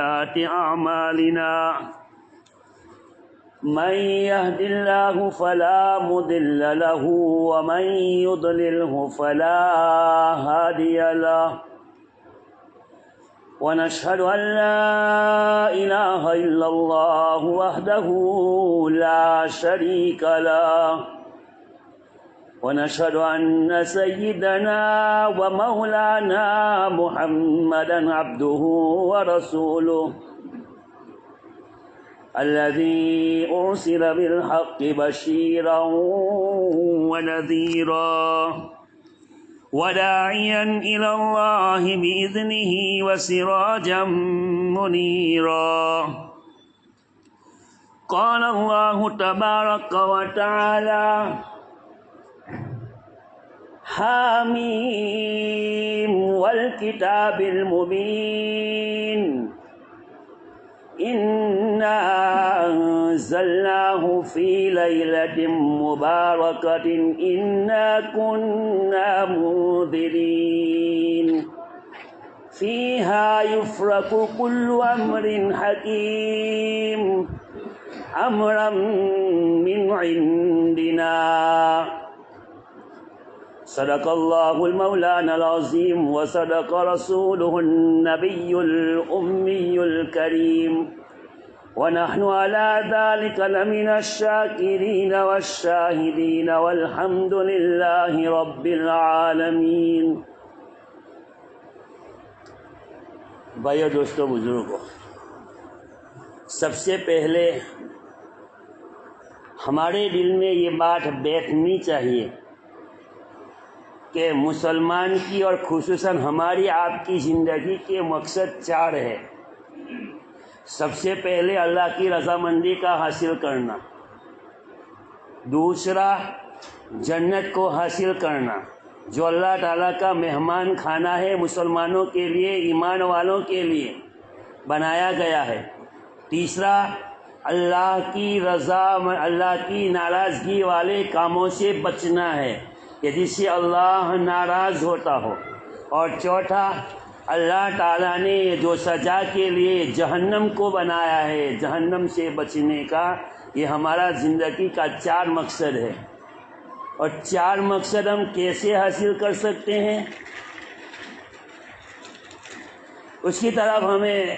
أعمالنا من يهد الله فلا مضل له ومن يضلله فلا هادي له ونشهد أن لا إله إلا الله وحده لا شريك له ونشهد أن سيدنا ومولانا محمدا عبده ورسوله الذي أرسل بالحق بشيرا ونذيرا وداعيا إلى الله بإذنه وسراجا منيرا. قال الله تبارك وتعالى: حاميم والكتاب المبين إنا أنزلناه في ليلة مباركة إنا كنا منذرين فيها يفرق كل أمر حكيم أمرا من عندنا. صدق الله المولانا العظيم وصدق رسوله النبي الأمي الكريم ونحن على ذلك لمن الشاكرين والشاهدين والحمد لله رب العالمين. بھائیو، دوستو، بزرگوں، سب سے پہلے ہمارے دل میں یہ بات بیٹھنی چاہیے کہ مسلمان کی اور خصوصاً ہماری آپ کی زندگی کے مقصد چار ہے. سب سے پہلے اللہ کی رضامندی کا حاصل کرنا، دوسرا جنت کو حاصل کرنا جو اللہ تعالیٰ کا مہمان کھانا ہے، مسلمانوں کے لیے، ایمان والوں کے لیے بنایا گیا ہے. تیسرا اللہ کی رضا، اللہ کی ناراضگی والے کاموں سے بچنا ہے کہ جس سے اللہ ناراض ہوتا ہو. اور چوتھا اللہ تعالیٰ نے جو سزا کے لیے جہنم کو بنایا ہے، جہنم سے بچنے کا، یہ ہمارا زندگی کا چار مقصد ہے. اور چار مقصد ہم کیسے حاصل کر سکتے ہیں، اس کی طرف ہمیں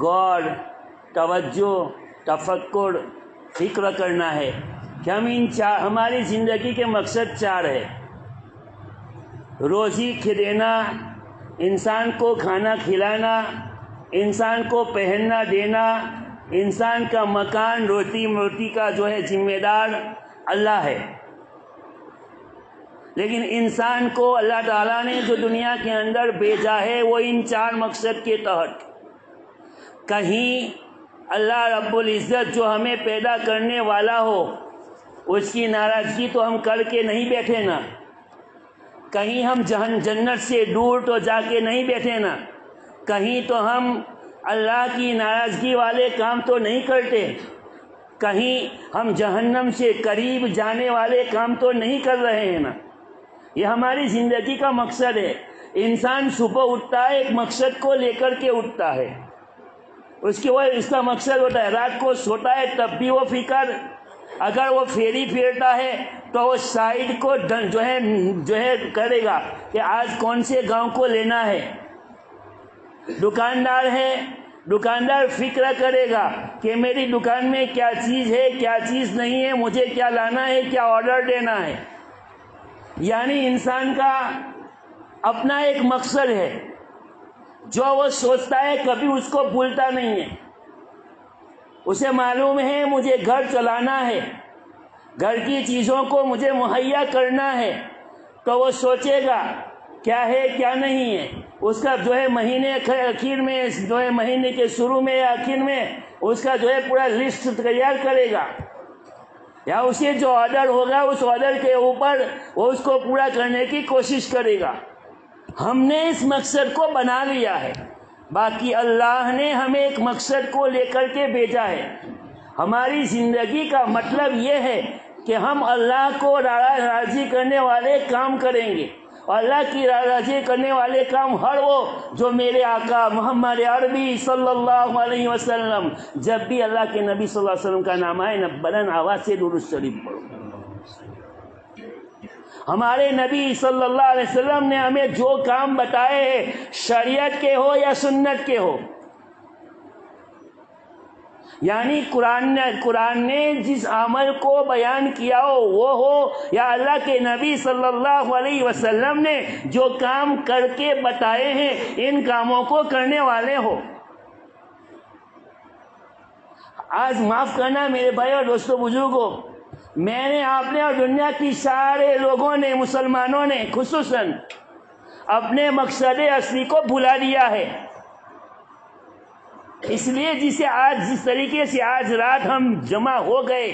غور، توجہ، تفکر، فکر کرنا ہے کہ ہم ہماری زندگی کے مقصد چار ہے. روزی دینا، انسان کو کھانا کھلانا، انسان کو پہننا دینا، انسان کا مکان، روٹی کا جو ہے ذمہ دار اللہ ہے. لیکن انسان کو اللہ تعالیٰ نے جو دنیا کے اندر بھیجا ہے وہ ان چار مقصد کے تحت. کہیں اللہ رب العزت جو ہمیں پیدا کرنے والا ہو اس کی ناراضگی تو ہم کر کے نہیں بیٹھے نا، کہیں ہم جنت سے دور تو جا کے نہیں بیٹھے نا، کہیں تو ہم اللہ کی ناراضگی والے کام تو نہیں کرتے، کہیں ہم جہنم سے قریب جانے والے کام تو نہیں کر رہے ہیں نا. یہ ہماری زندگی کا مقصد ہے. انسان صبح اٹھتا ہے ایک مقصد کو لے کر کے اٹھتا ہے، اس کا مقصد ہوتا ہے. رات کو سوتا ہے تب بھی وہ فکر، اگر وہ پھیری پھیرتا ہے تو وہ سائڈ کو جو ہے کرے گا کہ آج کون سے گاؤں کو لینا ہے. دکاندار ہے، دکاندار فکر کرے گا کہ میری دکان میں کیا چیز ہے، کیا چیز نہیں ہے، مجھے کیا لانا ہے، کیا آرڈر دینا ہے. یعنی انسان کا اپنا ایک مقصد ہے جو وہ سوچتا ہے، کبھی اس کو بھولتا نہیں ہے. اسے معلوم ہے مجھے گھر چلانا ہے، گھر کی چیزوں کو مجھے مہیا کرنا ہے، تو وہ سوچے گا کیا ہے کیا نہیں ہے. اس کا جو ہے مہینے اخیر میں، جو ہے مہینے کے شروع میں یا آخر میں اس کا جو ہے پورا لسٹ تیار کرے گا، یا اسے جو آرڈر ہوگا اس آرڈر کے اوپر وہ اس کو پورا کرنے کی کوشش کرے گا. ہم نے اس مقصد کو بنا لیا ہے. باقی اللہ نے ہمیں ایک مقصد کو لے کر کے بھیجا ہے. ہماری زندگی کا مطلب یہ ہے کہ ہم اللہ کو راضی کرنے والے کام کریں گے اور اللہ کی راضی کرنے والے کام ہر وہ جو میرے آقا محمد عربی صلی اللہ علیہ وسلم، جب بھی اللہ کے نبی صلی اللہ علیہ وسلم کا نام آئے نہ بلند آواز سے درود شریف پڑھو۔ ہمارے نبی صلی اللہ علیہ وسلم نے ہمیں جو کام بتائے ہیں، شریعت کے ہو یا سنت کے ہو، یعنی قرآن نے جس عمل کو بیان کیا ہو وہ ہو، یا اللہ کے نبی صلی اللہ علیہ وسلم نے جو کام کر کے بتائے ہیں ان کاموں کو کرنے والے ہو۔ آج معاف کرنا میرے بھائی اور دوستوں بزرگوں، میں نے، آپ نے اور دنیا کی سارے لوگوں نے، مسلمانوں نے خصوصاً اپنے مقصد اصلی کو بھلا دیا ہے۔ اس لیے جس طریقے سے آج رات ہم جمع ہو گئے،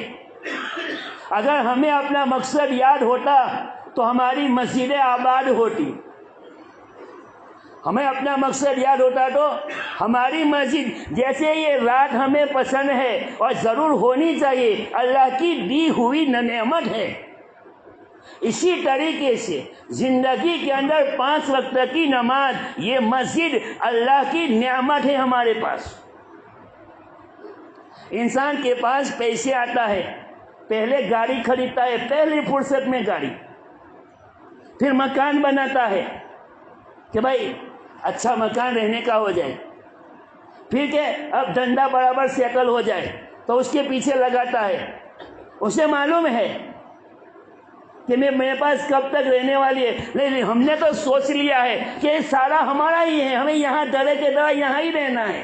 اگر ہمیں اپنا مقصد یاد ہوتا تو ہماری مسجدیں آباد ہوتی۔ ہمیں اپنا مقصد یاد ہوتا تو ہماری مسجد، جیسے یہ رات ہمیں پسند ہے اور ضرور ہونی چاہیے، اللہ کی دی ہوئی نعمت ہے، اسی طریقے سے زندگی کے اندر 5 وقت کی نماز، یہ مسجد اللہ کی نعمت ہے ہمارے پاس۔ انسان کے پاس پیسے آتا ہے، پہلے گاڑی خریدتا ہے، پہلی فرصت میں گاڑی، پھر مکان بناتا ہے کہ بھائی اچھا مکان رہنے کا ہو جائے، پھر کہ اب دھندا برابر سیٹل ہو جائے تو اس کے پیچھے لگاتا ہے۔ اسے معلوم ہے کہ میرے پاس کب تک رہنے والی ہے، نہیں ہم نے تو سوچ لیا ہے کہ سارا ہمارا ہی ہے، ہمیں یہاں درے کے درا یہاں ہی رہنا ہے،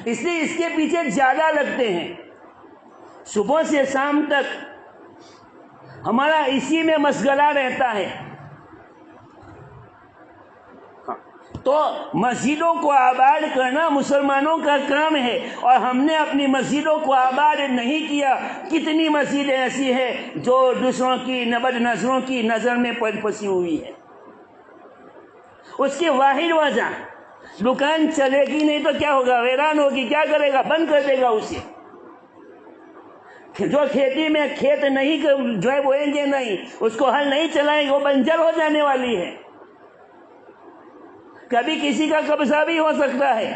اس لیے اس کے پیچھے زیادہ لگتے ہیں۔ صبح سے شام تک ہمارا اسی میں مشغلہ رہتا ہے۔ تو مسجدوں کو آباد کرنا مسلمانوں کا کام ہے، اور ہم نے اپنی مسجدوں کو آباد نہیں کیا۔ کتنی مسجدیں ایسی ہیں جو دوسروں کی بد نظروں کی نظر میں پھنسی ہوئی ہے۔ اس کی واحد وجہ، دکان چلے گی نہیں تو کیا ہوگا، ویران ہوگی، کیا کرے گا، بند کر دے گا اسے۔ جو کھیتی میں کھیت نہیں جو ہے بوئیں گے نہیں، اس کو ہل نہیں چلائیں گے، وہ بنجر ہو جانے والی ہے، کبھی کسی کا قبضہ بھی ہو سکتا ہے۔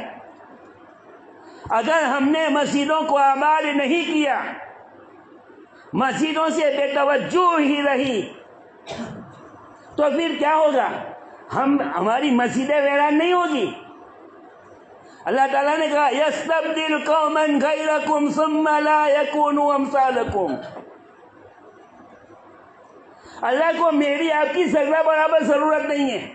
اگر ہم نے مسجدوں کو آباد نہیں کیا، مسجدوں سے بے توجہ ہی رہی، تو پھر کیا ہوگا، ہماری مسجدیں ویران نہیں ہوگی۔ اللہ تعالیٰ نے کہا یستبدل قوما غیرکم ثم لا یکونوا امثالکم۔ اللہ کو میری آپ کی ذرہ برابر ضرورت نہیں ہے،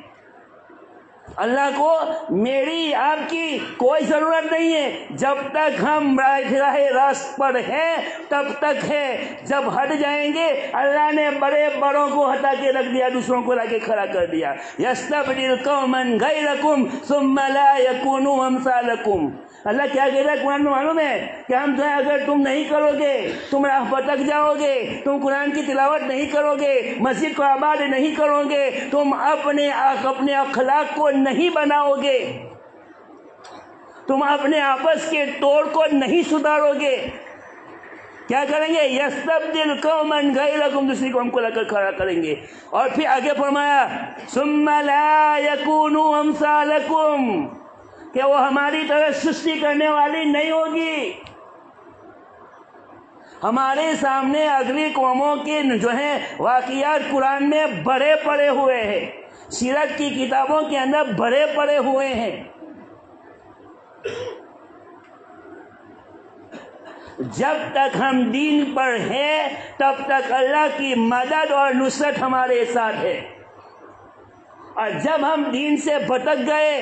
اللہ کو میری آپ کی کوئی ضرورت نہیں ہے۔ جب تک ہم راہ راست پر ہیں تب تک ہے، جب ہٹ جائیں گے اللہ نے بڑے بڑوں کو ہٹا کے رکھ دیا، دوسروں کو لا کے کھڑا کر دیا۔ یستبدل قوما غیرکم ثم لا یکونوا امثالکم۔ اللہ کیا کہہ رہا ہے قرآن میں معلوم ہے کہ ہم جو ہے اگر تم نہیں کرو گے، تم راہ بھٹک جاؤ گے، تم قرآن کی تلاوت نہیں کرو گے، مسجد کو آباد نہیں کرو گے، تم اپنے اخلاق کو نہیں بناؤ گے، تم اپنے آپس کے توڑ کو نہیں سدھارو گے، کیا کریں گے، یستبدل قوما غیرکم، دوسری قوم کو لا کر کھڑا کریں گے۔ اور پھر آگے فرمایا ثم لا یکونوا امثالکم، کہ وہ ہماری طرح سستی کرنے والی نہیں ہوگی۔ ہمارے سامنے اگلی قوموں کے جو ہیں واقعات قرآن میں بڑے پڑے ہوئے ہیں، سیرت کی کتابوں کے اندر بڑے پڑے ہوئے ہیں۔ جب تک ہم دین پر ہیں تب تک اللہ کی مدد اور نصرت ہمارے ساتھ ہے، اور جب ہم دین سے بھٹک گئے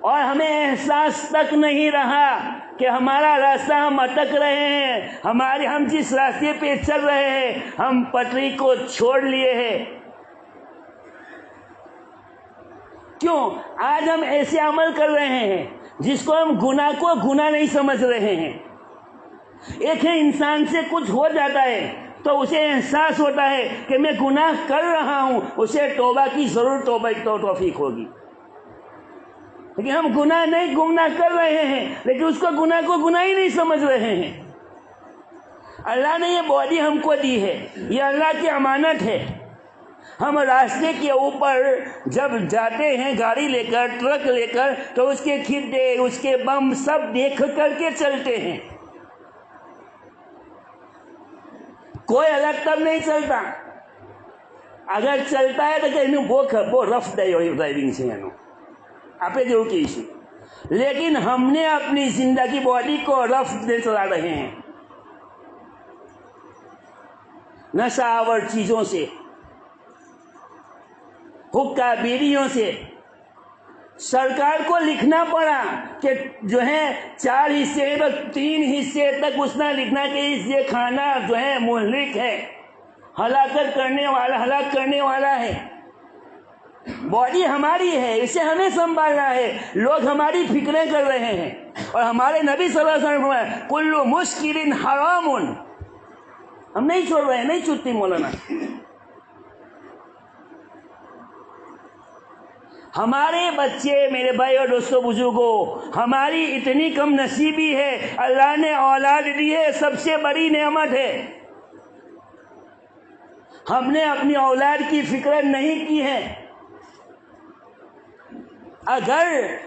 اور ہمیں احساس تک نہیں رہا کہ ہمارا راستہ ہم اٹک رہے ہیں، ہم جس راستے پہ چل رہے ہیں ہم پٹری کو چھوڑ لیے ہیں۔ کیوں؟ آج ہم ایسے عمل کر رہے ہیں جس کو ہم گناہ کو گناہ نہیں سمجھ رہے ہیں۔ ایک ہے انسان سے کچھ ہو جاتا ہے تو اسے احساس ہوتا ہے کہ میں گناہ کر رہا ہوں، اسے توبہ کی ضرور توفیق ہوگی، لیکن ہم گناہ کر رہے ہیں لیکن اس کو گناہ ہی نہیں سمجھ رہے ہیں۔ اللہ نے یہ باڈی ہم کو دی ہے، یہ اللہ کی امانت ہے۔ ہم راستے کے اوپر جب جاتے ہیں گاڑی لے کر، ٹرک لے کر، تو اس کے کھڈے، اس کے بم سب دیکھ کر کے چلتے ہیں۔ کوئی الگ تب نہیں چلتا، اگر چلتا ہے تو کہ وہ رف ڈرائیونگ سے آپ جو کی، لیکن ہم نے اپنی زندگی باڈی کو رف سے چلا رہے ہیں، نشہ آور چیزوں سے، حقہ بیڑیوں سے۔ سرکار کو لکھنا پڑا کہ جو ہے 4 حصے تو 3 حصے تک اس نے لکھنا کہ یہ کھانا جو ہے مہلک ہے، ہلاک کرنے والا ہے۔ باڈی ہماری ہے، اسے ہمیں سنبھالنا ہے۔ لوگ ہماری فکریں کر رہے ہیں، اور ہمارے نبی صلی اللہ علیہ وسلم نے کل مشکل حرام، ہم نہیں چھوڑ رہے ہیں، نہیں چھوٹتی مولانا۔ ہمارے بچے، میرے بھائی اور دوستوں بزرگوں، ہماری اتنی کم نصیبی ہے، اللہ نے اولاد دی ہے، سب سے بڑی نعمت ہے۔ ہم نے اپنی اولاد کی فکر نہیں کی ہے۔ اگر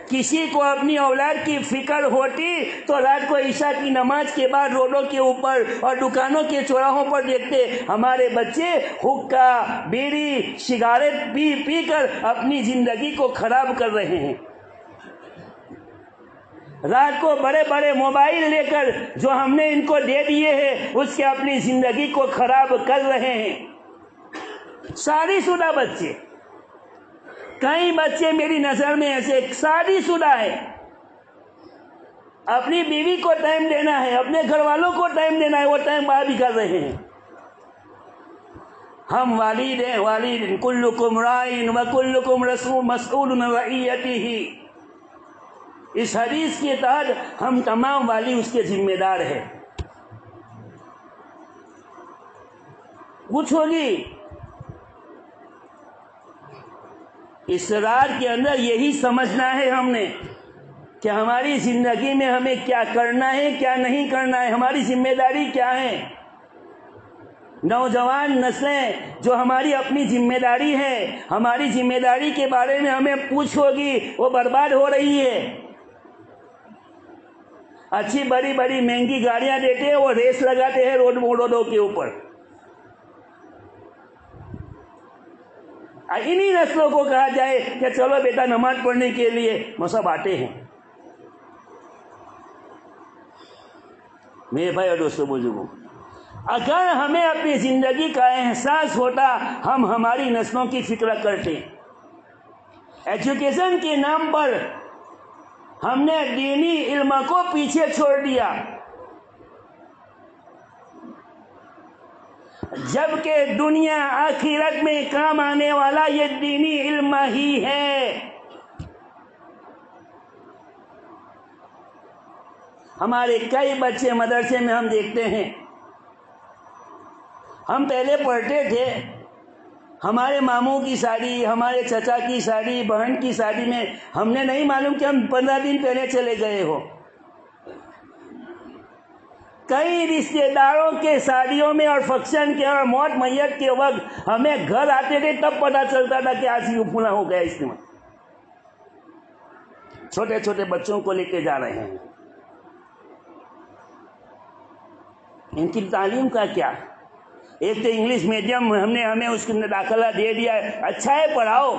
کسی کو اپنی اولاد کی فکر ہوتی تو رات کو عشاء کی نماز کے بعد روڈوں کے اوپر اور دکانوں کے چوراہوں پر دیکھتے ہمارے بچے حقہ، بیڑی، سگریٹ پی کر اپنی زندگی کو خراب کر رہے ہیں۔ رات کو بڑے بڑے موبائل لے کر جو ہم نے ان کو دے دیے ہیں، اس کے اپنی زندگی کو خراب کر رہے ہیں۔ شادی شدہ بچے، کئی بچے میری نظر میں ایسے شادی شدہ ہے، اپنی بیوی کو ٹائم دینا ہے، اپنے گھر والوں کو ٹائم دینا ہے، وہ ٹائم باہر بھی کر رہے ہیں۔ ہم والد ہیں، والد کلکم رائن وکلکم مسئول عن رعیتہ، اس حدیث کے تحت ہم تمام والی اس کے ذمہ دار ہیں۔ کچھ ہوگی اس رات کے اندر یہی سمجھنا ہے ہم نے کہ ہماری زندگی میں ہمیں کیا کرنا ہے، کیا نہیں کرنا ہے، ہماری ذمہ داری کیا ہے۔ نوجوان نسلیں جو ہماری اپنی ذمہ داری ہے، ہماری ذمہ داری کے بارے میں ہمیں پوچھ ہوگی، وہ برباد ہو رہی ہے۔ اچھی بڑی بڑی مہنگی گاڑیاں دیتے ہیں، وہ ریس لگاتے ہیں روڈوں کے اوپر۔ انہی نسلوں کو کہا جائے کہ چلو بیٹا نماز پڑھنے کے لیے، وہ سب آتے ہیں۔ میرے بھائی اور دوستوں بزرگوں، اگر ہمیں اپنی زندگی کا احساس ہوتا، ہم ہماری نسلوں کی فکر کرتے۔ ایجوکیشن کے نام پر ہم نے دینی علم کو پیچھے چھوڑ دیا، جبکہ دنیا آخرت میں کام آنے والا یہ دینی علم ہی ہے۔ ہمارے کئی بچے مدرسے میں ہم دیکھتے ہیں، ہم پہلے پڑھتے تھے، ہمارے ماموں کی شادی، ہمارے چچا کی شادی، بہن کی شادی میں ہم نے نہیں معلوم کہ ہم 15 دن پہلے چلے گئے ہو۔ کئی رشتے داروں کے شادیوں میں اور فنکشن کے اور موت میت کے وقت ہمیں گھر آتے تھے، تب پتہ چلتا تھا کہ آج یہ پورا ہو گیا اس میں۔ چھوٹے چھوٹے بچوں کو لے کے جا رہے ہیں، ان کی تعلیم کا کیا؟ ایک تو انگلش میڈیم ہمیں اس کے داخلہ دے دیا ہے، اچھا ہے پڑھاؤ،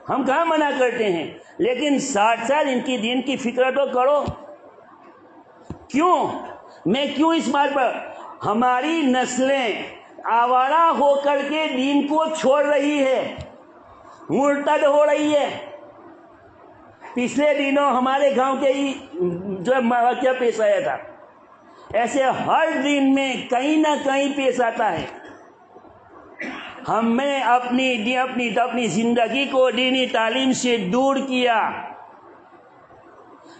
ہم کہاں منع کرتے ہیں، لیکن 60 سال ان کی دین کی فکر تو کرو۔ کیوں؟ میں کیوں اس بات پر، ہماری نسلیں آوارہ ہو کر کے دین کو چھوڑ رہی ہے، مرتد ہو رہی ہے۔ پچھلے دنوں ہمارے گاؤں کے ہی جو واقعہ پیش آیا تھا، ایسے ہر دن میں کہیں نہ کہیں پیش آتا ہے۔ ہم نے اپنی زندگی کو دینی تعلیم سے دور کیا،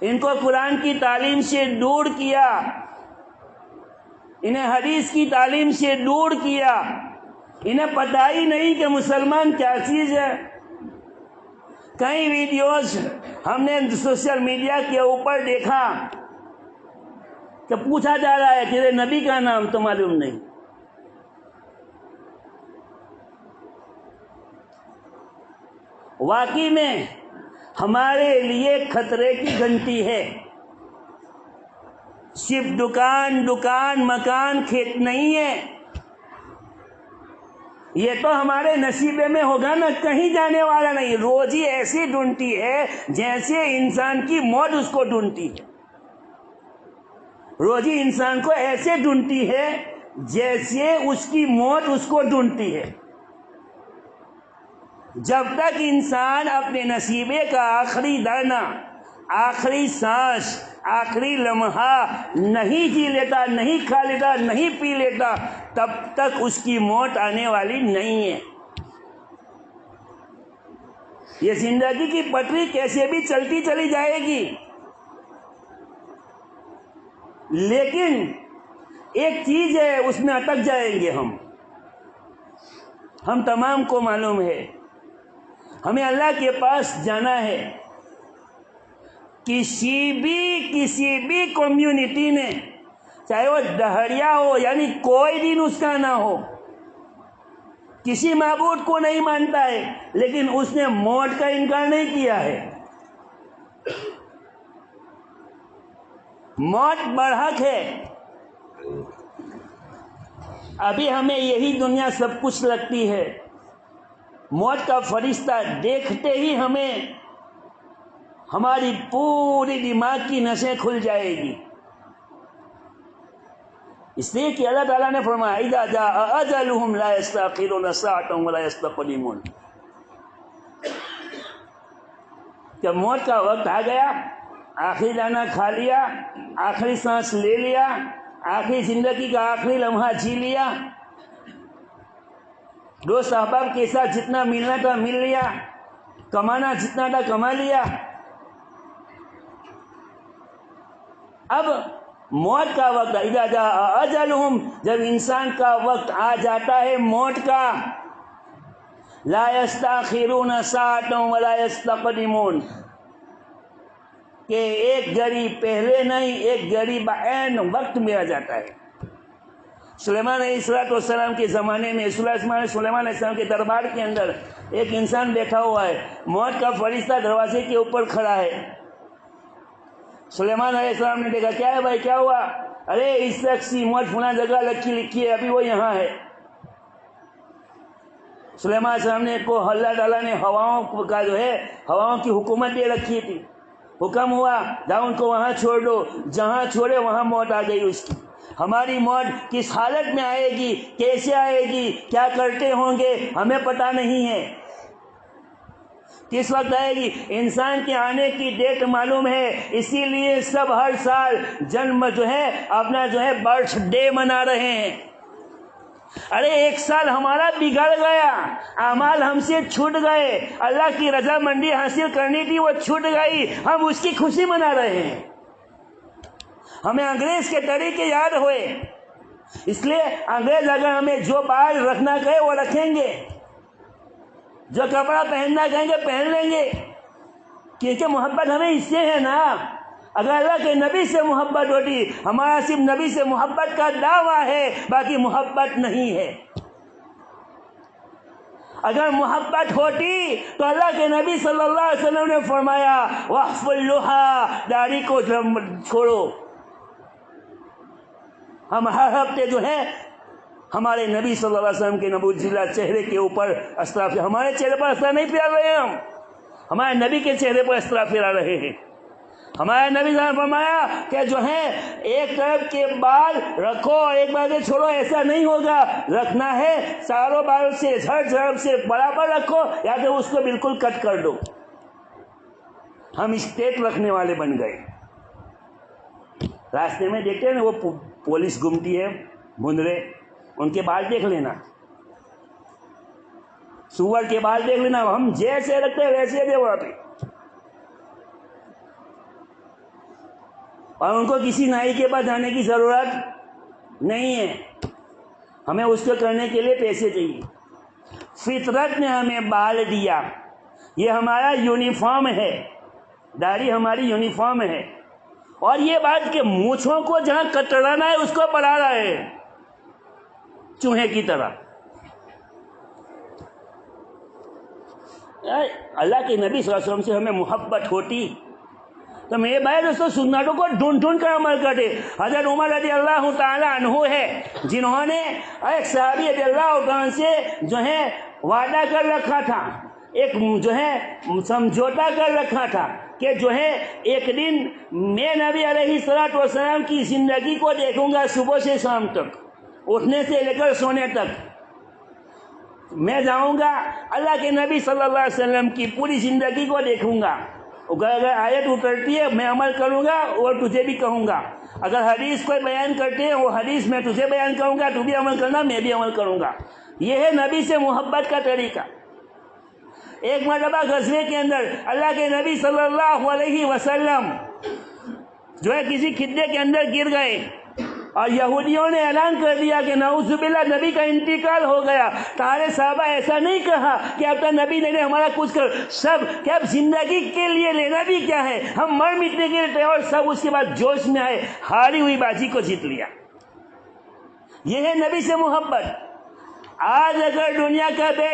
ان کو قرآن کی تعلیم سے دور کیا، انہیں حدیث کی تعلیم سے دور کیا، انہیں پتہ ہی نہیں کہ مسلمان کیا چیز ہے۔ کئی ویڈیوز ہم نے سوشل میڈیا کے اوپر دیکھا کہ پوچھا جا رہا ہے تیرے نبی کا نام تو معلوم نہیں. واقعی میں ہمارے لیے خطرے کی گھنٹی ہے. صرف دکان مکان کھیت نہیں ہے. یہ تو ہمارے نصیبے میں ہوگا نا, کہیں جانے والا نہیں. روزی ایسی ڈھونڈتی ہے جیسے انسان کی موت اس کو ڈھونڈتی ہے. روزی انسان کو ایسے ڈھونڈتی ہے جیسے اس کی موت اس کو ڈھونڈتی ہے. جب تک انسان اپنے نصیبے کا آخری دانہ, آخری سانس, آخری لمحہ نہیں جی لیتا, نہیں کھا لیتا, نہیں پی لیتا, تب تک اس کی موت آنے والی نہیں ہے. یہ زندگی کی پٹری کیسے بھی چلتی چلی جائے گی, لیکن ایک چیز ہے اس میں اٹک جائیں گے ہم تمام کو معلوم ہے. ہمیں اللہ کے پاس جانا ہے. کسی بھی کمیونٹی میں, چاہے وہ دہڑیا ہو, یعنی کوئی دین اس کا نہ ہو, کسی معبود کو نہیں مانتا ہے, لیکن اس نے موت کا انکار نہیں کیا ہے. موت برحق ہے. ابھی ہمیں یہی دنیا سب کچھ لگتی ہے. موت کا فرشتہ دیکھتے ہی ہماری پوری دماغ کی نسیں کھل جائے گی. اس لیے کہ اللہ تعالیٰ نے فرمایا اذا جاء اجلهم لا يستأخرون ساعة ولا يستقدمون. جب موت کا وقت آ گیا, آخری دانہ کھا لیا, آخری سانس لے لیا, آخری زندگی کا آخری لمحہ جی لیا, دوست احباب کے ساتھ جتنا ملنا تھا مل لیا, کمانا جتنا تھا کما لیا. اب موت کا وقت اذا جاء اجلهم, جب انسان کا وقت آ جاتا ہے موت کا, لا يستأخرون ساعة ولا يستقدمون, کہ ایک گھڑی پہلے نہیں, ایک گھڑی بعین وقت میں آ جاتا ہے. سلیمان علیہ السلام کے زمانے میں, سلیمان علیہ السلام کے دربار کے اندر ایک انسان بیٹھا ہوا ہے. موت کا فرشتہ دروازے کے اوپر کھڑا ہے. سلیمان علیہ السلام نے دیکھا, کیا ہے بھائی, کیا ہوا؟ ارے اس شخص کی موت فلاں جگہ لکھی ہے, ابھی وہ یہاں ہے. سلیمان علیہ السلام نے کو اللہ تعالیٰ نے ہواؤں کی حکومت دے رکھی تھی. حکم ہوا جاؤ ان کو وہاں چھوڑ دو, جہاں چھوڑے وہاں موت آ گئی اس کی. ہماری موت کس حالت میں آئے گی, کیسے آئے گی, کیا کرتے ہوں گے, ہمیں پتہ نہیں ہے. کس وقت آئے گی, انسان کے آنے کی ڈیٹ معلوم ہے. اسی لیے سب ہر سال جنم اپنا برتھ ڈے منا رہے ہیں. ارے ایک سال ہمارا بگڑ گیا, اعمال ہم سے چھوٹ گئے, اللہ کی رضامندی حاصل کرنی تھی وہ چھوٹ گئی, ہم اس کی خوشی منا رہے ہیں. ہمیں انگریز کے طریقے یاد ہوئے, اس لیے انگریز اگر ہمیں جو بال رکھنا کہے وہ رکھیں گے, جو کپڑا پہننا کہیں گے پہن لیں گے, کیونکہ محبت ہمیں اس سے ہے نا. اگر اللہ کے نبی سے محبت ہوتی, ہمارا صرف نبی سے محبت کا دعویٰ ہے, باقی محبت نہیں ہے. اگر محبت ہوتی تو اللہ کے نبی صلی اللہ علیہ وسلم نے فرمایا وقف اللحى, داڑھی کو چھوڑو. ہم ہر ہفتے ہمارے نبی صلی اللہ علیہ وسلم کے نبوت چہرے کے اوپر اسرا, ہمارے چہرے پر اسرا نہیں پھیلا رہے ہیں, ہم ہمارے نبی کے چہرے پر اسرا پھیلا رہے ہیں. ہمارے نبی صلی اللہ علیہ وسلم نے فرمایا کہ ایک طرف کے بال رکھو اور ایک بار سے چھوڑو, ایسا نہیں ہوگا. رکھنا ہے چاروں بالوں سے ہر طرف سے برابر رکھو, یا تو اس کو بالکل کٹ کر دو. ہم اسٹیٹ رکھنے والے بن گئے. راستے میں دیکھتے ہیں نا وہ پولیس گھومتی ہے بندرے, ان کے بال دیکھ لینا, سور کے بال دیکھ لینا, ہم جیسے رکھتے ہیں ویسے دے وہاں پہ. اور ان کو کسی نائی کے پاس جانے کی ضرورت نہیں ہے, ہمیں اس کو کرنے کے لیے پیسے چاہیے. فطرت نے ہمیں بال دیا, یہ ہمارا یونیفارم ہے, داڑھی ہماری یونیفارم ہے. اور یہ بات کہ مونچھوں کو جہاں کترانا ہے اس کو بڑھا رہا ہے چوہے کی طرح. اللہ کے نبی صلی اللہ علیہ وسلم سے ہمیں محبت ہوتی تو میرے بھائی دوستوں سنتوں کو ڈھونڈ ڈھونڈ کر عمل کرتے. حضرت عمر رضی اللہ تعالیٰ عنہ ہے جنہوں نے ایک صحابی رضی اللہ عنہ سے جو ہے وعدہ کر رکھا تھا, ایک جو ہے سمجھوتا کر رکھا تھا کہ جو ہے ایک دن میں نبی علیہ الصلوۃ والسلام کی زندگی کو دیکھوں گا, صبح سے شام تک, اٹھنے سے لے کر سونے تک. میں جاؤں گا اللہ کے نبی صلی اللہ علیہ وسلم کی پوری زندگی کو دیکھوں گا. اگر آیت اترتی ہے میں عمل کروں گا اور تجھے بھی کہوں گا. اگر حدیث کوئی بیان کرتے ہیں وہ حدیث میں تجھے بیان کروں گا, تو بھی عمل کرنا, میں بھی عمل کروں گا. یہ ہے نبی سے محبت کا طریقہ. ایک مرتبہ غزوے کے اندر اللہ کے نبی صلی اللہ علیہ وسلم جو ہے کسی خطے کے اندر گر گئے اور یہودیوں نے اعلان کر دیا کہ نعوذ باللہ نبی کا انتقال ہو گیا. سارے صحابہ ایسا نہیں کہا کہ اب تو نبی نے ہمارا کچھ کر, سب کہ اب زندگی کے لیے لینا بھی کیا ہے, ہم مر مٹنے کے لیے, اور سب اس کے بعد جوش میں آئے, ہاری ہوئی بازی کو جیت لیا. یہ ہے نبی سے محبت. آج اگر دنیا کا بے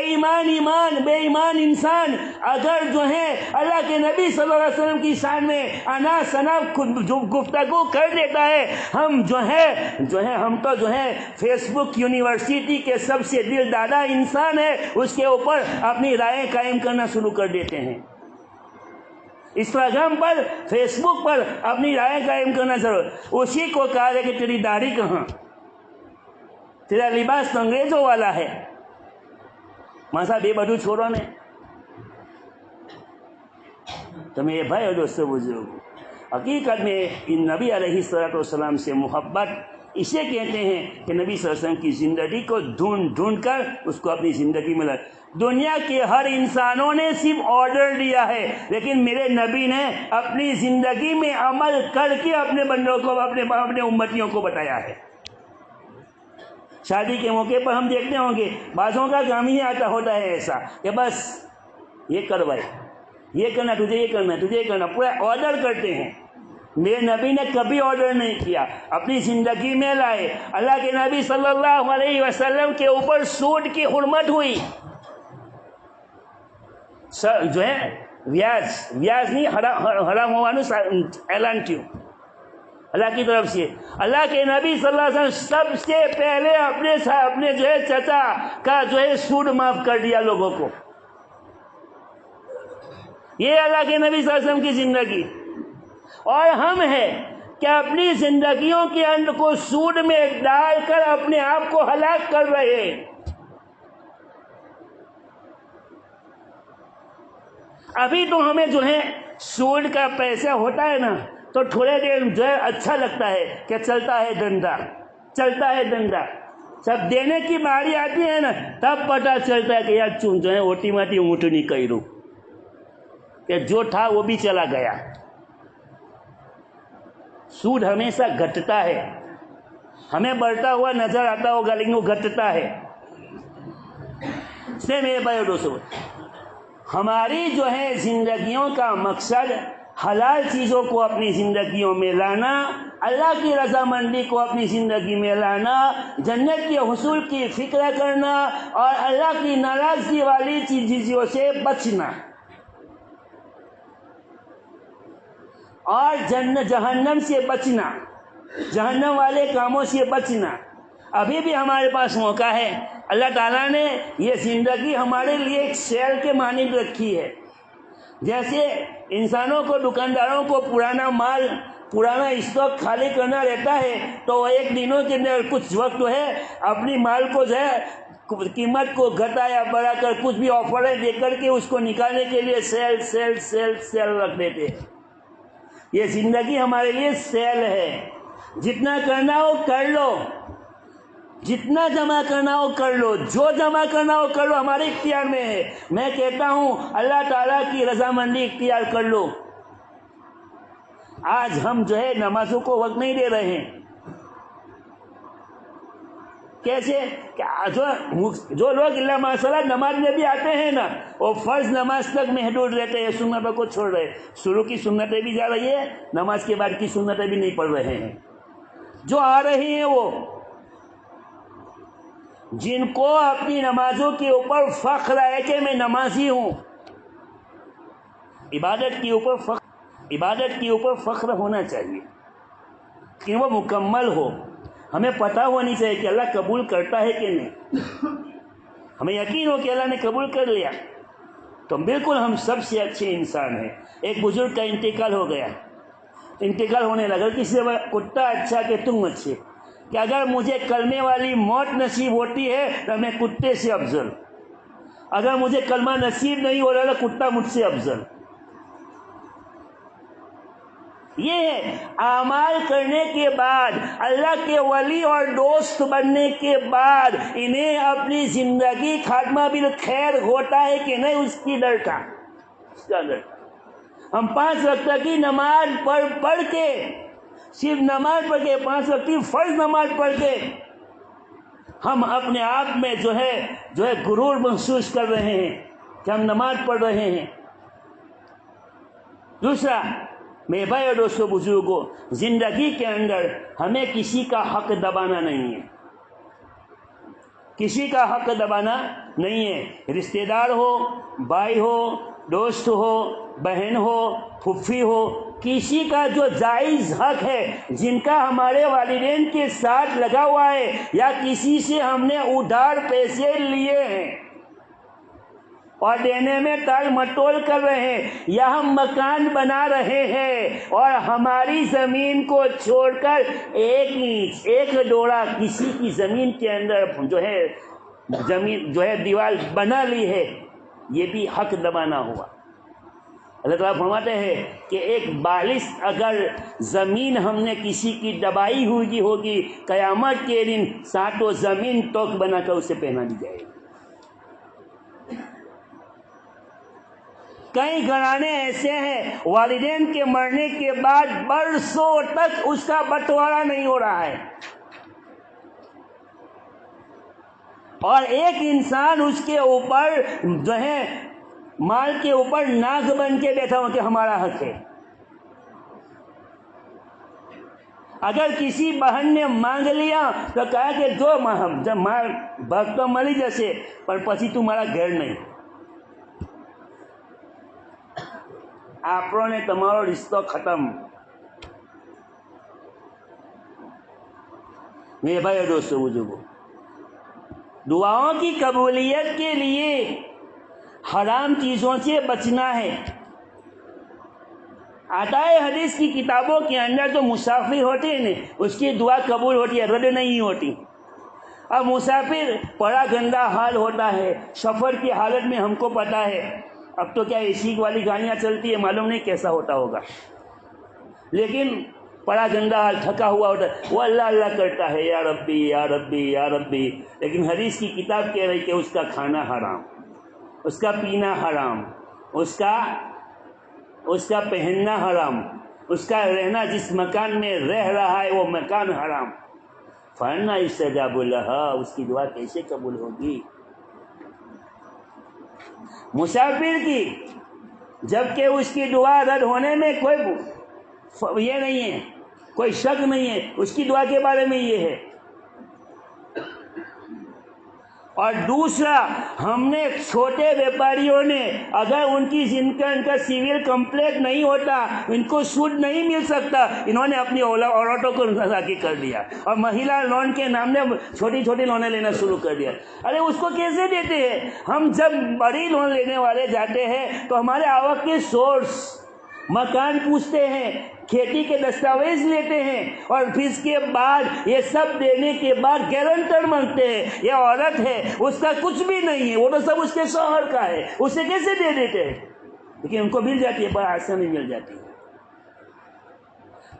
ایمان انسان اگر جو ہے اللہ کے نبی صلی اللہ علیہ وسلم کی شان میں انا سنا گفتگو کر دیتا ہے, ہم جو ہے ہم تو جو ہے فیس بک یونیورسٹی کے سب سے دل دادا انسان ہے, اس کے اوپر اپنی رائے قائم کرنا شروع کر دیتے ہیں. انسٹاگرام پر, فیس بک پر اپنی رائے قائم کرنا ضرور. اسی کو کہا ہے کہ تیری داڑھی کہاں, تیرا لباس تو انگریزوں والا ہے. ماسا بے بدو چھوڑو نے. تو میرے بھائی اور دوستو بزرگ, حقیقت میں ان نبی علیہ الصلوۃ والسلام سے محبت اسے کہتے ہیں کہ نبی صلی اللہ علیہ وسلم کی زندگی کو ڈھونڈ ڈھونڈ کر اس کو اپنی زندگی میں لائے. دنیا کے ہر انسانوں نے صرف آرڈر دیا ہے, لیکن میرے نبی نے اپنی زندگی میں عمل کر کے اپنے بندوں کو, اپنے امتیوں کو بتایا ہے. شادی کے موقع پر ہم دیکھتے ہوں گے بعضوں کا کام ہی آتا ہوتا ہے ایسا کہ بس یہ کر بھائی, یہ کرنا, تجھے یہ کرنا, تجھے یہ کرنا, پورا آرڈر کرتے ہیں. میرے نبی نے کبھی آرڈر نہیں کیا, اپنی زندگی میں لائے. اللہ کے نبی صلی اللہ علیہ وسلم کے اوپر سود کی حرمت ہوئی. جو ہے ویاج نہیں حرام ہوانو اعلان کیوں اللہ کی طرف سے. اللہ کے نبی صلی اللہ علیہ وسلم سب سے پہلے اپنے جو ہے چچا کا جو ہے سود معاف کر دیا لوگوں کو. یہ اللہ کے نبی صلی اللہ علیہ وسلم کی زندگی. اور ہم ہیں کہ اپنی زندگیوں کے اندر کو سود میں ڈال کر اپنے آپ کو ہلاک کر رہے ہیں. ابھی تو ہمیں جو ہے سود کا پیسہ ہوتا ہے نا تو تھوڑے دیر جو ہے اچھا لگتا ہے کہ چلتا ہے ڈنڈا. جب دینے کی باری آتی ہے نا تب پتہ چلتا ہے کہ یار جو ہے اوٹی ماٹی اونٹ نہیں کروں, کہ جو تھا وہ بھی چلا گیا. سود ہمیشہ گھٹتا ہے, ہمیں بڑھتا ہوا نظر آتا ہوگا لیکن وہ گھٹتا ہے. سے میرے بھائی دوستو, ہماری جو ہے زندگیوں کا مقصد حلال چیزوں کو اپنی زندگیوں میں لانا, اللہ کی رضامندی کو اپنی زندگی میں لانا, جنت کے حصول کی فکر کرنا اور اللہ کی ناراضگی والی چیزوں سے بچنا, اور جہنم سے بچنا, جہنم والے کاموں سے بچنا. ابھی بھی ہمارے پاس موقع ہے. اللہ تعالیٰ نے یہ زندگی ہمارے لیے ایک سیل کے مانند رکھی ہے. جیسے انسانوں کو, دکانداروں کو پرانا اسٹاک خالی کرنا رہتا ہے تو وہ ایک دنوں کے اندر کچھ وقت جو ہے اپنی مال کو جو ہے قیمت کو گھٹا یا بڑھا کر کچھ بھی آفر دے کر کے اس کو نکالنے کے لیے سیل رکھ دیتے ہیں. یہ زندگی ہمارے لیے سیل ہے. جتنا کرنا ہو کر لو, جتنا جمع کرنا ہو کر لو, جو جمع کرنا ہو کر لو, ہمارے اختیار میں ہے. میں کہتا ہوں اللہ تعالیٰ کی رضامندی اختیار کر لو. آج ہم جو ہے نمازوں کو وقت نہیں دے رہے ہیں. کیسے؟ جو لوگ اللہ ماشاءاللہ نماز میں بھی آتے ہیں نا، وہ فرض نماز تک محدود رہتے ہیں، سنتوں کو چھوڑ رہے، شروع کی سنتیں بھی جا رہی ہے، نماز کے بعد کی سنتیں بھی نہیں پڑھ رہے ہیں۔ جو آ رہی ہیں وہ جن کو اپنی نمازوں کے اوپر فخر ہے کہ میں نمازی ہوں، عبادت کے اوپر فخر ہونا چاہیے کہ وہ مکمل ہو، ہمیں پتہ ہونی چاہیے کہ اللہ قبول کرتا ہے کہ نہیں، ہمیں یقین ہو کہ اللہ نے قبول کر لیا تو بالکل ہم سب سے اچھے انسان ہیں۔ ایک بزرگ کا انتقال ہو گیا، انتقال ہونے لگا، کسی سے کتا اچھا کہ تم اچھے، کہ اگر مجھے کلمے والی موت نصیب ہوتی ہے تو میں کتے سے افضل، اگر مجھے کلمہ نصیب نہیں ہو رہا تو کتا مجھ سے افضل۔ یہ ہے اعمال کرنے کے بعد، اللہ کے ولی اور دوست بننے کے بعد انہیں اپنی زندگی خاتمہ بالخیر ہوتا ہے کہ نہیں، اس کی ڈر کا، اس کا ڈر۔ ہم 5 وقت کی نماز پڑھ کے، صرف نماز پڑھ کے، 5 وقت کی فرض نماز پڑھ کے ہم اپنے آپ میں جو ہے غرور محسوس کر رہے ہیں کہ ہم نماز پڑھ رہے ہیں۔ دوسرا، میرے بھائی اور دوستوں بزرگوں، زندگی کے اندر ہمیں کسی کا حق دبانا نہیں ہے، کسی کا حق دبانا نہیں ہے، رشتہ دار ہو، بھائی ہو، دوست ہو، بہن ہو، پھوپھی ہو، کسی کا جو جائز حق ہے، جن کا ہمارے والدین کے ساتھ لگا ہوا ہے، یا کسی سے ہم نے ادھار پیسے لیے ہیں اور دینے میں ٹال مٹول کر رہے ہیں، یا ہم مکان بنا رہے ہیں اور ہماری زمین کو چھوڑ کر 1 انچ 1 ڈوڑا کسی کی زمین کے اندر زمین دیوار بنا لی ہے، یہ بھی حق دبانا ہوا۔ اللہ تعالیٰ فرماتے ہیں کہ ایک بالش اگر زمین ہم نے کسی کی دبائی ہوگی، قیامت کے دن 7 زمین توق بنا کر اسے پہنا دی جائے گی۔ کئی گھرانے ایسے ہیں والدین کے مرنے کے بعد برسوں تک اس کا بٹوارا نہیں ہو رہا ہے، اور ایک انسان اس کے اوپر مال کے اوپر ناگ بن کے بیٹھا ہو کہ ہمارا حق ہے۔ اگر کسی بہن نے مانگ لیا تو کہا کہ جو مال بھگ تو ملی جیسے، پر پچی تمہارا گھر نہیں، આપણો ને તમારો રિશ્તો ખતમ۔ میرے بھائی اور دوستوں بزرگوں، دعاؤں کی قبولیت کے لیے حرام چیزوں سے بچنا ہے۔ آتا ہے حدیث کی کتابوں کے اندر جو مسافر ہوتے ہیں اس کی دعا قبول ہوتی ہے، رد نہیں ہوتی۔ اب مسافر بڑا گندا حال ہوتا ہے، سفر کی حالت میں ہم کو پتا ہے، اب تو کیا اسی والی گاڑیاں چلتی ہے، معلوم نہیں کیسا ہوتا ہوگا، لیکن بڑا گندا حال، تھکا ہوا ہوتا ہے، وہ اللہ اللہ کرتا ہے، یا ربی یا ربی یا ربی، لیکن حدیث کی کتاب کہہ رہی کہ اس کا کھانا حرام، اس کا پینا حرام، اس کا پہننا حرام، اس کا رہنا جس مکان میں رہ رہا ہے وہ مکان حرام۔ فَأَنَّىٰ يُسْتَجَابُ لَهَا، اس کی دعا کیسے قبول ہوگی؟ مسافر کی، جبکہ اس کی دعا رد ہونے میں کوئی یہ نہیں ہے، کوئی شک نہیں ہے، اس کی دعا کے بارے میں یہ ہے۔ اور دوسرا، ہم نے چھوٹے ویپاریوں نے اگر ان کا سیویل کمپلیٹ نہیں ہوتا، ان کو سود نہیں مل سکتا، انہوں نے اپنی عورتوں کو راضی کر دیا اور مہیلا لون کے نام نے چھوٹی چھوٹی لونیں لینا شروع کر دیا۔ ارے اس کو کیسے دیتے ہیں؟ ہم جب بڑی لون لینے والے جاتے ہیں تو ہمارے آوک کے سورس، مکان پوچھتے ہیں، کھیتی کے دستاویز لیتے ہیں، اور پھر اس کے بعد یہ سب دینے کے بعد گارنٹر مانگتے ہیں، یہ عورت ہے، اس کا کچھ بھی نہیں ہے، وہ تو سب اس کے شوہر کا ہے، اسے کیسے دے دیتے ہیں؟ لیکن ان کو مل جاتی ہے، بڑا آسانی مل جاتی ہے۔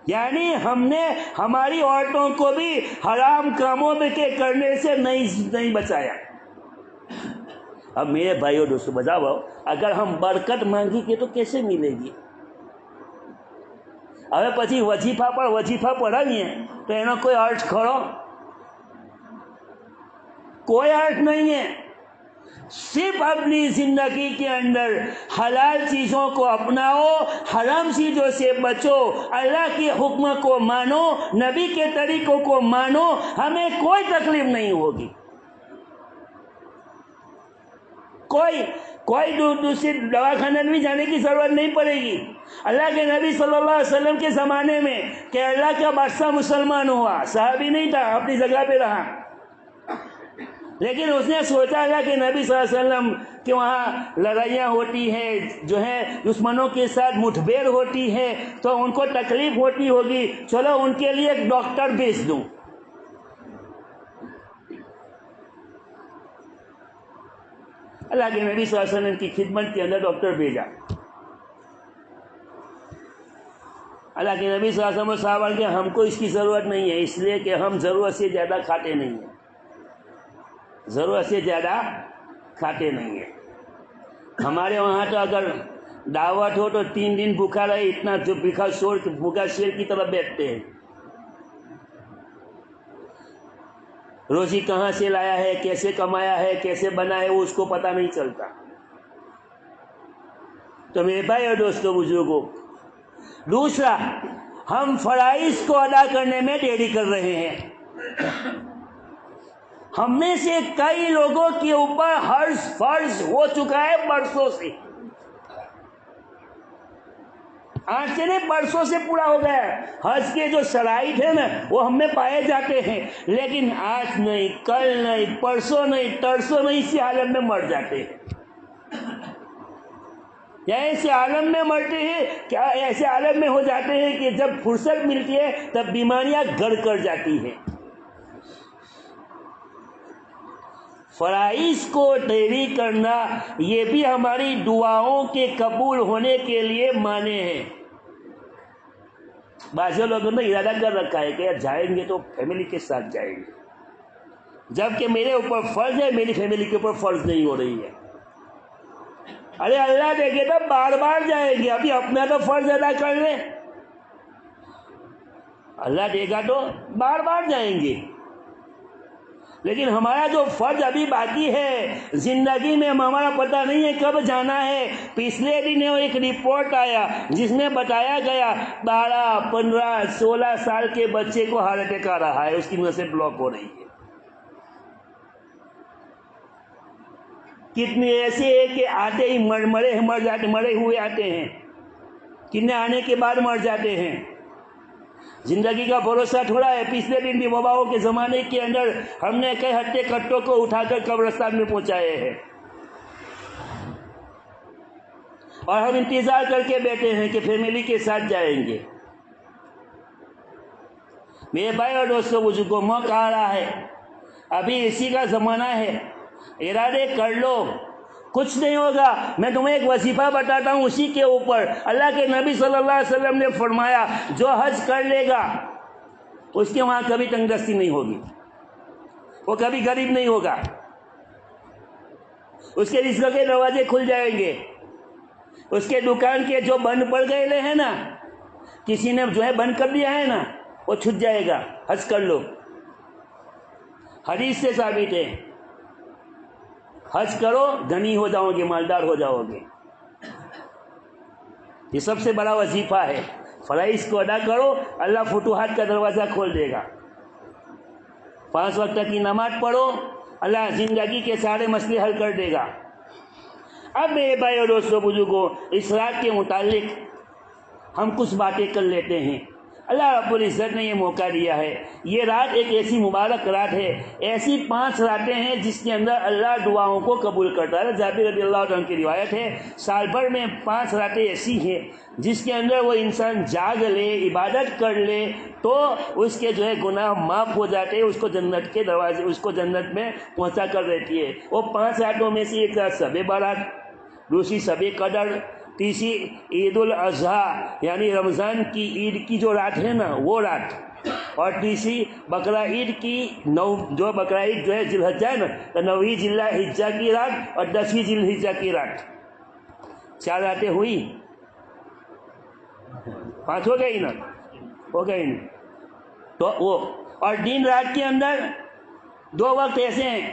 یعنی ہم نے ہماری عورتوں کو بھی حرام کاموں میں کے کرنے سے نہیں بچایا۔ اب میرے بھائیو دوستو بتاؤ، اگر ہم برکت مانگی گے تو کیسے ملے گی؟ હવે પછી વજીફા પઢાવીએ તો એનો કોઈ અર્થ ખરો? کوئی ارتھ نہیں ہے. صرف اپنی زندگی کے اندر حلال چیزوں کو اپناؤ، حرام چیزوں سے بچو، اللہ کے حکم کو مانو، نبی کے طریقوں کو مانو، ہمیں کوئی تکلیف نہیں ہوگی. کوئی دوسری دواخانے میں جانے کی ضرورت نہیں پڑے گی. اللہ کے نبی صلی اللہ علیہ وسلم کے زمانے میں کہ اللہ کا بادشاہ مسلمان ہوا، صحابی نہیں تھا، اپنی جگہ پہ رہا، لیکن اس نے سوچا اللہ کے نبی صلی اللہ علیہ وسلم کہ وہاں لڑائیاں ہوتی ہیں، جو ہے دشمنوں کے ساتھ مٹھبیڑ ہوتی ہے، تو ان کو تکلیف ہوتی ہوگی، چلو ان کے لیے ایک ڈاکٹر بھیج دوں. اللہ کے نبی صلی اللہ علیہ وسلم کی خدمت کے اندر ڈاکٹر بھیجا. اللہ کے نبی صلی اللہ علیہ وسلم صحابہ کہ ہم کو اس کی ضرورت نہیں ہے، اس لیے کہ ہم ضرورت سے زیادہ کھاتے نہیں ہیں، ضرورت سے زیادہ کھاتے نہیں ہیں. ہمارے وہاں تو اگر دعوت ہو تو 3 دن بھوکا رہے، اتنا جو بھوکا شیر کی طرف بیٹھتے ہیں. روزی کہاں سے لایا ہے، کیسے کمایا ہے، کیسے بنا ہے، وہ اس کو پتہ نہیں چلتا. تو میرے بھائی اور دوستوں بزرگوں، دوسرا، ہم فرائض کو ادا کرنے میں دیری کر رہے ہیں. ہم میں سے کئی لوگوں کے اوپر حج فرض ہو چکا ہے برسوں سے، آج سے نہیں برسوں سے پورا ہو گیا ہے. حج کے جو شرائط ہیں نا وہ ہم میں پائے جاتے ہیں، لیکن آج نہیں، کل نہیں، پرسوں نہیں، ترسوں نہیں، اسی عالم میں مر جاتے ہیں. یا ایسے عالم میں مرتے ہیں، کیا ایسے عالم میں ہو جاتے ہیں کہ جب فرصت ملتی ہے تب بیماریاں گھر کر جاتی ہیں. فرائض کو دیری کرنا یہ بھی ہماری دعاؤں کے قبول ہونے کے لیے مانے ہیں. بعض لوگوں نے ارادہ کر رکھا ہے کہ جائیں گے تو فیملی کے ساتھ جائیں گے، جبکہ میرے اوپر فرض ہے، میری فیملی کے اوپر فرض نہیں ہو رہی ہے. ارے اللہ دے گے تو بار بار جائیں گے، ابھی اپنا تو فرض ادا کر لیں. اللہ دے گا تو بار بار جائیں گے، لیکن ہمارا جو فرض ابھی باقی ہے زندگی میں، ہمارا پتہ نہیں ہے کب جانا ہے. پچھلے دن ایک رپورٹ آیا جس میں بتایا گیا 12، 15، 16 سال کے بچے کو ہارٹ اٹیک آ رہا ہے، اس کی نسیں بلاک ہو رہی ہے. کتنے ایسے ہیں کہ آتے ہی مرے ہوئے آتے ہیں، کتنے آنے کے بعد مر جاتے ہیں. زندگی کا بھروسہ تھوڑا ہے. پچھلے دن بھی وباؤں کے زمانے کے اندر ہم نے کئی ہٹے کٹوں کو اٹھا کر قبرستان میں پہنچائے ہیں، اور ہم انتظار کر کے بیٹھے ہیں کہ فیملی کے ساتھ جائیں گے. میرے بھائی اور دوستوں بزرگوں، موقع آ رہا ہے، ابھی اسی کا زمانہ ہے. ارادے کر لو، کچھ نہیں ہوگا. میں تمہیں ایک وظیفہ بتاتا ہوں اسی کے اوپر. اللہ کے نبی صلی اللہ علیہ وسلم نے فرمایا جو حج کر لے گا اس کے وہاں کبھی تنگ دستی نہیں ہوگی، وہ کبھی غریب نہیں ہوگا، اس کے رزق کے دروازے کھل جائیں گے. اس کے دکان کے جو بند پڑ گئے ہیں نا، کسی نے جو ہے بند کر دیا ہے نا، وہ چھٹ جائے گا. حج کر لو، حدیث سے ثابت ہے. حج کرو، غنی ہو جاؤ گے، مالدار ہو جاؤ گے. یہ سب سے بڑا وظیفہ ہے. فرائض کو ادا کرو، اللہ فتوحات کا دروازہ کھول دے گا. 5 وقت کی نماز پڑھو، اللہ زندگی کے سارے مسئلے حل کر دے گا. اب میرے بھائی اور دوستوں بزرگوں، اس رات کے متعلق ہم کچھ باتیں کر لیتے ہیں. اللہ رب العزت نے یہ موقع دیا ہے. یہ رات ایک ایسی مبارک رات ہے، ایسی 5 راتیں ہیں جس کے اندر اللہ دعاؤں کو قبول کرتا ہے. جابر رضی اللہ عنہ کی روایت ہے، سال بھر میں 5 راتیں ایسی ہیں جس کے اندر وہ انسان جاگ لے، عبادت کر لے تو اس کے جو ہے گناہ معاف ہو جاتے ہیں، اس کو جنت کے دروازے، اس کو جنت میں پہنچا کر رہتی ہے. وہ 5 راتوں میں سے ایک رات شب برات، دوسری شب قدر، تیسری عید الاضحیٰ یعنی رمضان کی عید کی جو رات ہے نا وہ رات، اور تیسری بقرہ عید کی جو بقرہ عید جو ہے ذی الحجہ ہے نا، تو 9ویں ذی الحجہ کی رات اور 10ویں ذی الحجہ کی رات. 4 راتیں ہوئی، 5 ہو گئی نا، ہو گئی نا. تو وہ اور دن رات کے اندر 2 وقت ایسے ہیں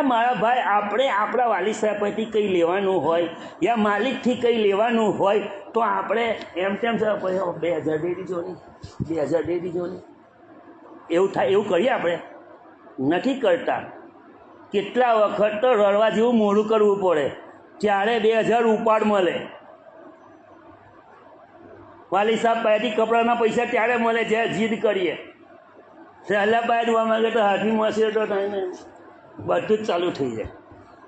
મારા ભાઈ, આપણે આપણા વાલી સાહેબ પરથી કંઈ લેવાનું હોય યા માલિકથી કંઈ લેવાનું હોય તો આપણે એમ તેમ 2000 દઈ દીજો ને, 2000 દઈ દીજો ને, એવું થાય? એવું કરીએ આપણે? નથી કરતા. કેટલા વખત તો રડવા જેવું મોડું કરવું પડે ત્યારે 2000 ઉપાડ મળે. વાલી સાહેબ પાસેથી કપડાના પૈસા ત્યારે મળે જ્યારે જીદ કરીએ. સહેલા પાસે દુઆ માંગે તો હાથની મળશે તો થાય ને, બધું જ ચાલુ થઈ જાય.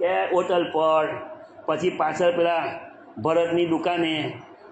કે હોટલ પર, પછી પાછળ પેલા ભરતની દુકાને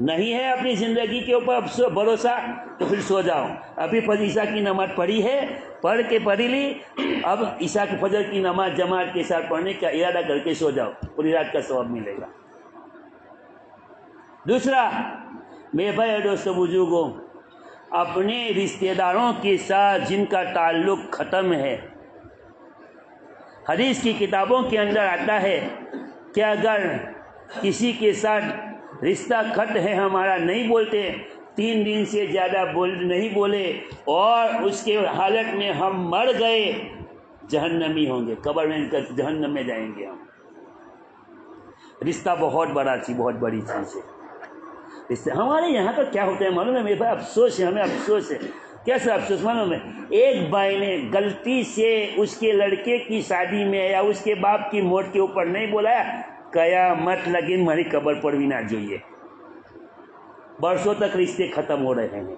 نہیں ہے اپنی زندگی کے اوپر بھروسہ تو پھر سو جاؤ. ابھی فجر عشاء کی نماز پڑھی ہے, پڑھ لی, اب عشاء کی فجر کی نماز جماعت کے ساتھ پڑھنے کا ارادہ کر کے سو جاؤ, پوری رات کا ثواب ملے گا. دوسرا, میرے بھائی اور دوستوں بزرگوں, اپنے رشتہ داروں کے ساتھ جن کا تعلق ختم ہے, حدیث کی کتابوں کے اندر آتا ہے کہ اگر کسی کے ساتھ رشتہ کٹ ہے ہمارا, نہیں بولتے, 3 دن سے زیادہ نہیں بولے, اور اس کے حالت میں ہم مر گئے, جہنمی ہوں گے, قبر میں جہنم میں جائیں گے ہم. رشتہ بہت بڑی چیز ہے. ہمارے یہاں کا کیا ہوتا ہے معلوم ہے میرے بھائی؟ افسوس ہے, ہمیں افسوس ہے. کیسا افسوس معلوم ہے؟ ایک بھائی نے غلطی سے اس کے لڑکے کی شادی میں یا اس کے باپ کی موت کے اوپر نہیں بولایا, قیامت لگن ہماری قبر پر بھی نہ جوئیے. برسوں تک رشتے ختم ہو رہے ہیں.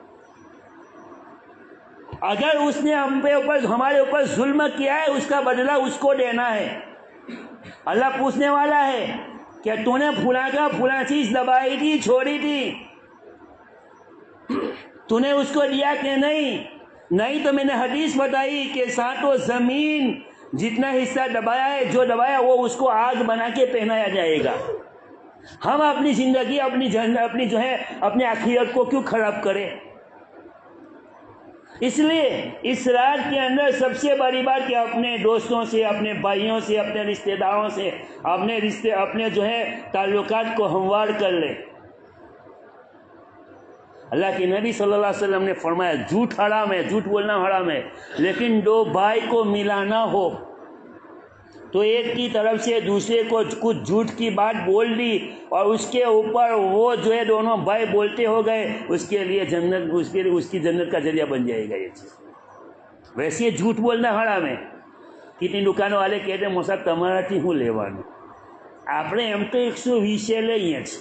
اگر اس نے ہمارے اوپر ظلم کیا ہے, اس کا بدلہ اس کو دینا ہے. اللہ پوچھنے والا ہے کہ تو نے فلاں چیز دبائی تھی, چھوڑی تھی, تو نے اس کو دیا کہ نہیں تو میں نے حدیث بتائی کہ 7 زمین جتنا حصہ دبایا ہے, جو دبایا وہ اس کو آگ بنا کے پہنایا جائے گا. ہم اپنی زندگی اپنی آخرت کو کیوں خراب کریں؟ اس لیے اس رات کے اندر سب سے بڑی بات کہ اپنے دوستوں سے, اپنے بھائیوں سے, اپنے رشتہ داروں سے اپنے تعلقات کو ہموار کر لیں. اللہ کے نبی صلی اللہ علیہ وسلم نے فرمایا جھوٹ حرام ہے, جھوٹ بولنا حرام ہے, لیکن 2 بھائی کو ملانا ہو تو ایک کی طرف سے دوسرے کو کچھ جھوٹ کی بات بول دی اور اس کے اوپر وہ دونوں بھائی بولتے ہو گئے, اس کے لیے اس کی جنت کا ذریعہ بن جائے گا یہ چیز. ویسے جھوٹ بولنا حرام ہے. کتنی دکانوں والے کہتے ہیں موسا તમારાથી હું લેવાનું, આપણે એમ તો 120 લઈએ છીએ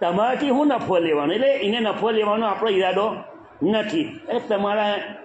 તમારાથી હું નફો લેવાનો, એટલે એને નફો લેવાનો આપણો ઈરાદો નથી. તમારા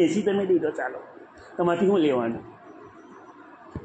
80 તમે દઈ દો, ચાલો, તમારાથી હું લેવાનું.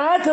8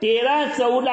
13, 14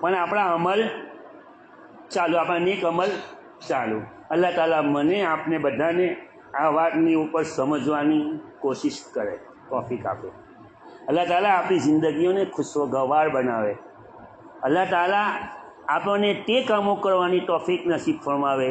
પણ આપણા અમલ ચાલુ, આપણા નેક અમલ ચાલુ। અલ્લાહ તાલા મને આપને બધાને આ વાતની ઉપર સમજવાની કોશિશ કરે, તૌફીક આપે। અલ્લાહ તાલા આપણી જિંદગીઓને ખુશગવાર બનાવે। અલ્લાહ તાલા આપણને તે કામો કરવાની તૌફીક નસીબ ફરમાવે